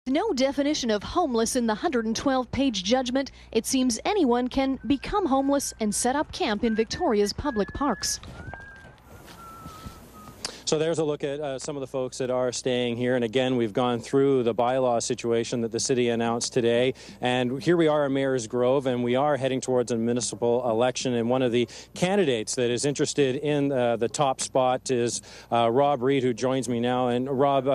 No definition of homeless in the 112-page judgment. It seems anyone can become homeless and set up camp in Victoria's public parks. So there's a look at some of the folks that are staying here. And again, we've gone through the bylaw situation that the city announced today. And here we are at Mayor's Grove, and we are heading towards a municipal election. And one of the candidates that is interested in the top spot is Rob Reid, who joins me now. And Rob,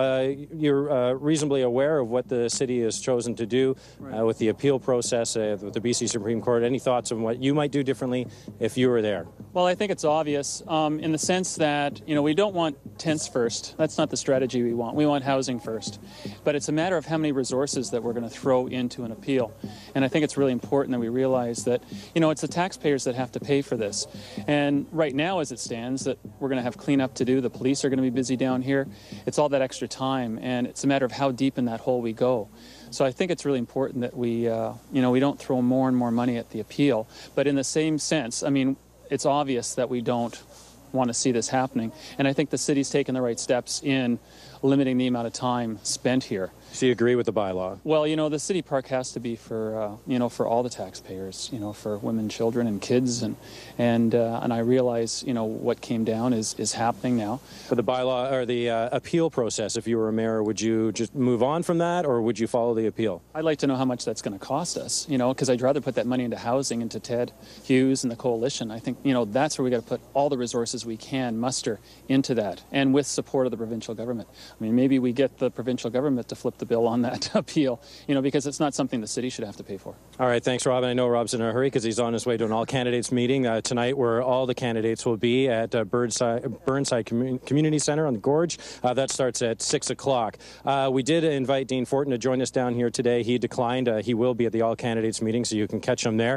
you're reasonably aware of what the city has chosen to do with the appeal process with the BC Supreme Court. Any thoughts on what you might do differently if you were there? Well, I think it's obvious in the sense that, we don't want tents first. That's not the strategy we want. We want housing first. But it's a matter of how many resources that we're going to throw into an appeal. And I think it's really important that we realize that, it's the taxpayers that have to pay for this. And right now, as it stands, that we're going to have cleanup to do. The police are going to be busy down here. It's all that extra time, and it's a matter of how deep in that hole we go. So I think it's really important that we, we don't throw more and more money at the appeal. But in the same sense, it's obvious that we don't want to see this happening. And I think the city's taken the right steps in limiting the amount of time spent here. So you agree with the bylaw? Well, the city park has to be for, for all the taxpayers, for women, children, and kids. And I realize, what came down is happening now. For the bylaw or the appeal process, if you were a mayor, would you just move on from that, or would you follow the appeal? I'd like to know how much that's going to cost us, because I'd rather put that money into housing, into Ted Hughes and the coalition. I think, that's where we got to put all the resources we can muster into that, and with support of the provincial government. Maybe we get the provincial government to flip the bill on that appeal, because it's not something the city should have to pay for. All right, thanks, Rob. And I know Rob's in a hurry because he's on his way to an all-candidates meeting tonight, where all the candidates will be at Burnside Community Centre on the Gorge. That starts at 6 o'clock. We did invite Dean Fortin to join us down here today. He declined. He will be at the all-candidates meeting, so you can catch him there.